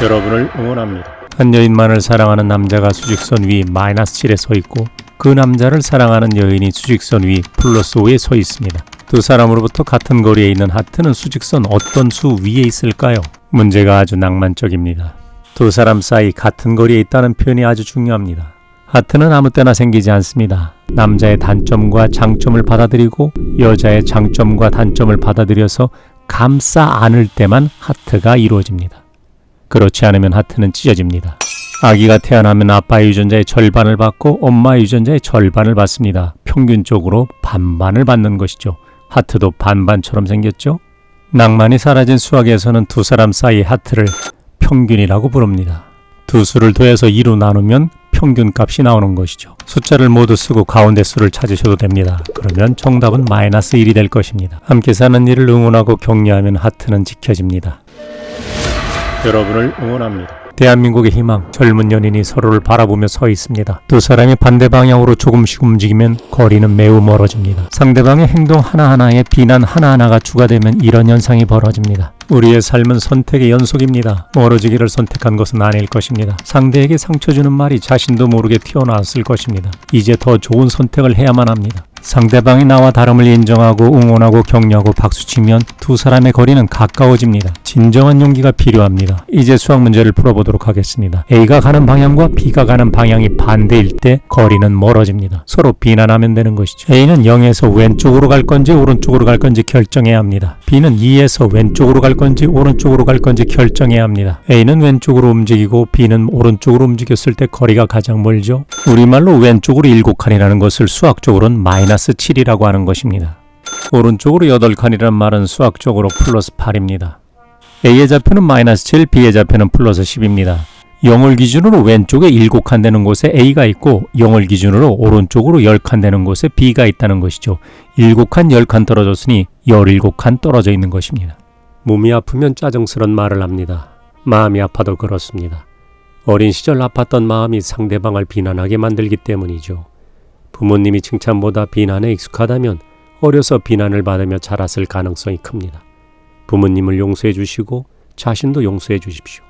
여러분을 응원합니다. 한 여인만을 사랑하는 남자가 수직선 위 -7에 서 있고 그 남자를 사랑하는 여인이 수직선 위 +5에 서 있습니다. 두 사람으로부터 같은 거리에 있는 하트는 수직선 어떤 수 위에 있을까요? 문제가 아주 낭만적입니다. 두 사람 사이 같은 거리에 있다는 표현이 아주 중요합니다. 하트는 아무 때나 생기지 않습니다. 남자의 단점과 장점을 받아들이고 여자의 장점과 단점을 받아들여서 감싸 안을 때만 하트가 이루어집니다. 그렇지 않으면 하트는 찢어집니다. 아기가 태어나면 아빠 유전자의 절반을 받고 엄마 유전자의 절반을 받습니다. 평균적으로 반반을 받는 것이죠. 하트도 반반처럼 생겼죠? 낭만이 사라진 수학에서는 두 사람 사이의 하트를 평균이라고 부릅니다. 두 수를 더해서 2로 나누면 평균값이 나오는 것이죠. 숫자를 모두 쓰고 가운데 수를 찾으셔도 됩니다. 그러면 정답은 -1이 될 것입니다. 함께 사는 일을 응원하고 격려하면 하트는 지켜집니다. 여러분을 응원합니다. 대한민국의 희망, 젊은 연인이 서로를 바라보며 서 있습니다. 두 사람이 반대 방향으로 조금씩 움직이면 거리는 매우 멀어집니다. 상대방의 행동 하나하나에 비난 하나하나가 추가되면 이런 현상이 벌어집니다. 우리의 삶은 선택의 연속입니다. 멀어지기를 선택한 것은 아닐 것입니다. 상대에게 상처 주는 말이 자신도 모르게 튀어나왔을 것입니다. 이제 더 좋은 선택을 해야만 합니다. 상대방이 나와 다름을 인정하고 응원하고 격려하고 박수치면 두 사람의 거리는 가까워집니다. 진정한 용기가 필요합니다. 이제 수학 문제를 풀어보도록 하겠습니다. A가 가는 방향과 B가 가는 방향이 반대일 때 거리는 멀어집니다. 서로 비난하면 되는 것이죠. A는 0에서 왼쪽으로 갈 건지 오른쪽으로 갈 건지 결정해야 합니다. B는 2에서 왼쪽으로 갈 건지 오른쪽으로 갈 건지 결정해야 합니다. A는 왼쪽으로 움직이고 B는 오른쪽으로 움직였을 때 거리가 가장 멀죠. 우리말로 왼쪽으로 7칸이라는 것을 수학적으로는 -7이라고 하는 것입니다. 오른쪽으로 8칸이라는 말은 수학적으로 +8입니다. A의 좌표는 -7, B의 좌표는 +10입니다. 0을 기준으로 왼쪽에 7칸 되는 곳에 A가 있고 0을 기준으로 오른쪽으로 10칸 되는 곳에 B가 있다는 것이죠. 7칸, 10칸 떨어졌으니 17칸 떨어져 있는 것입니다. 몸이 아프면 짜증스런 말을 합니다. 마음이 아파도 그렇습니다. 어린 시절 아팠던 마음이 상대방을 비난하게 만들기 때문이죠. 부모님이 칭찬보다 비난에 익숙하다면 어려서 비난을 받으며 자랐을 가능성이 큽니다. 부모님을 용서해 주시고 자신도 용서해 주십시오.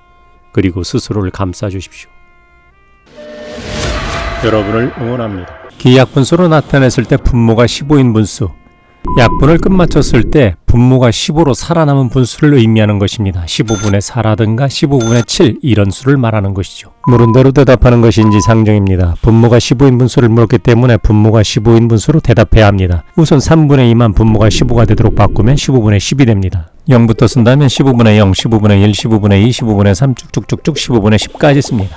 그리고 스스로를 감싸 주십시오. 여러분을 응원합니다. 기약분수로 나타냈을 때 분모가 15인 분수, 약분을 끝마쳤을 때 분모가 15로 살아남은 분수를 의미하는 것입니다. 15분의 4라든가 15분의 7 이런 수를 말하는 것이죠. 물은 대로 대답하는 것이 인지상정입니다. 분모가 15인 분수를 물었기 때문에 분모가 15인 분수로 대답해야 합니다. 우선 3분의 2만 분모가 15가 되도록 바꾸면 15분의 10이 됩니다. 0부터 쓴다면 15분의 0, 15분의 1, 15분의 2, 15분의 3 쭉쭉쭉쭉 15분의 10까지 씁니다.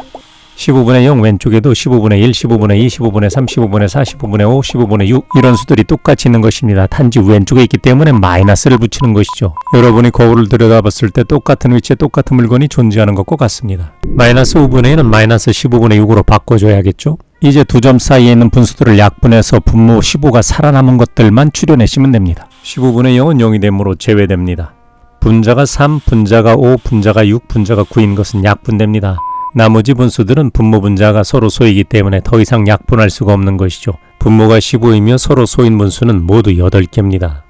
15분의 0 왼쪽에도 15분의 1, 15분의 2, 15분의 3, 15분의 4, 15분의 5, 15분의 6 이런 수들이 똑같이 있는 것입니다. 단지 왼쪽에 있기 때문에 마이너스를 붙이는 것이죠. 여러분이 거울을 들여다봤을 때 똑같은 위치에 똑같은 물건이 존재하는 것과 같습니다. -5분의 1은 -15분의 6으로 바꿔줘야겠죠? 이제 두 점 사이에 있는 분수들을 약분해서 분모 15가 살아남은 것들만 추려내시면 됩니다. 15분의 0은 0이 되므로 제외됩니다. 분자가 3, 분자가 5, 분자가 6, 분자가 9인 것은 약분됩니다. 나머지 분수들은 분모 분자가 서로 소이기 때문에 더 이상 약분할 수가 없는 것이죠. 분모가 15이며 서로 소인 분수는 모두 8개입니다.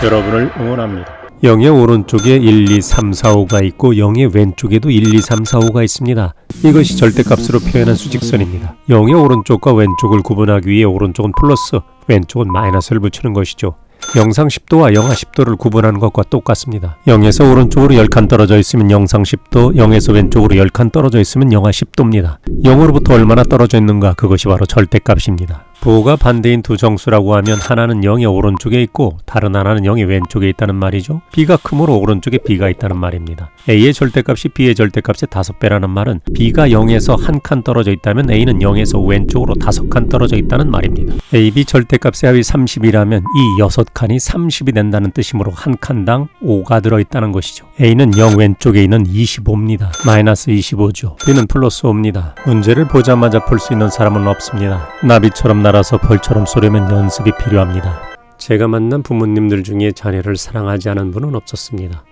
여러분을 응원합니다. 0의 오른쪽에 1, 2, 3, 4, 5가 있고 0의 왼쪽에도 1, 2, 3, 4, 5가 있습니다. 이것이 절대값으로 표현한 수직선입니다. 0의 오른쪽과 왼쪽을 구분하기 위해 오른쪽은 플러스, 왼쪽은 마이너스를 붙이는 것이죠. 영상 10도와 영하 10도를 구분하는 것과 똑같습니다. 0에서 오른쪽으로 10칸 떨어져 있으면 영상 10도, 0에서 왼쪽으로 10칸 떨어져 있으면 영하 10도입니다. 0으로부터 얼마나 떨어져 있는가, 그것이 바로 절대값입니다. 부호가 반대인 두 정수라고 하면 하나는 0의 오른쪽에 있고 다른 하나는 0의 왼쪽에 있다는 말이죠. B가 크므로 오른쪽에 B가 있다는 말입니다. A의 절대값이 B의 절대값의 5배라는 말은 B가 0에서 한 칸 떨어져 있다면 A는 0에서 왼쪽으로 5칸 떨어져 있다는 말입니다. AB 절대값의 합이 30이라면 이 6칸이 30이 된다는 뜻이므로 한 칸당 5가 들어있다는 것이죠. A는 0 왼쪽에 있는 25입니다. -25죠. B는 플러스 5입니다. 문제를 보자마자 풀 수 있는 사람은 없습니다. 나비처럼 날아서 벌처럼 쏘려면 연습이 필요합니다. 제가 만난 부모님들 중에 자녀를 사랑하지 않은 분은 없었습니다.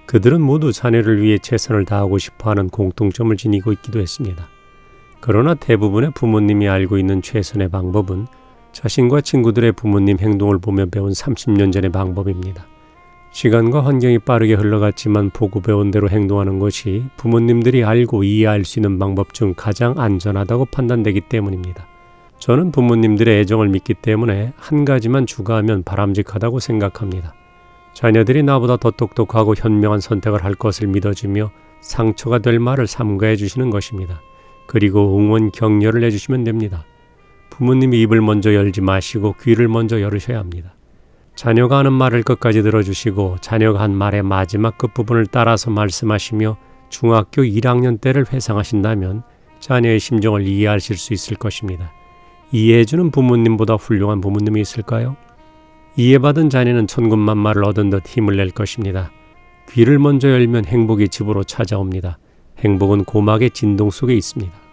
그들은 모두 자녀를 위해 최선을 다하고 싶어하는 공통점을 지니고 있기도 했습니다. 그러나 대부분의 부모님이 알고 있는 최선의 방법은 자신과 친구들의 부모님 행동을 보며 배운 30년 전의 방법입니다. 시간과 환경이 빠르게 흘러갔지만 보고 배운 대로 행동하는 것이 부모님들이 알고 이해할 수 있는 방법 중 가장 안전하다고 판단되기 때문입니다. 저는 부모님들의 애정을 믿기 때문에 한 가지만 추가하면 바람직하다고 생각합니다. 자녀들이 나보다 더 똑똑하고 현명한 선택을 할 것을 믿어주며 상처가 될 말을 삼가해 주시는 것입니다. 그리고 응원 격려를 해주시면 됩니다. 부모님이 입을 먼저 열지 마시고 귀를 먼저 열으셔야 합니다. 자녀가 하는 말을 끝까지 들어주시고 자녀가 한 말의 마지막 끝부분을 따라서 말씀하시며 중학교 1학년 때를 회상하신다면 자녀의 심정을 이해하실 수 있을 것입니다. 이해해주는 부모님보다 훌륭한 부모님이 있을까요? 이해받은 자녀는 천군만마를 얻은 듯 힘을 낼 것입니다. 귀를 먼저 열면 행복이 집으로 찾아옵니다. 행복은 고막의 진동 속에 있습니다.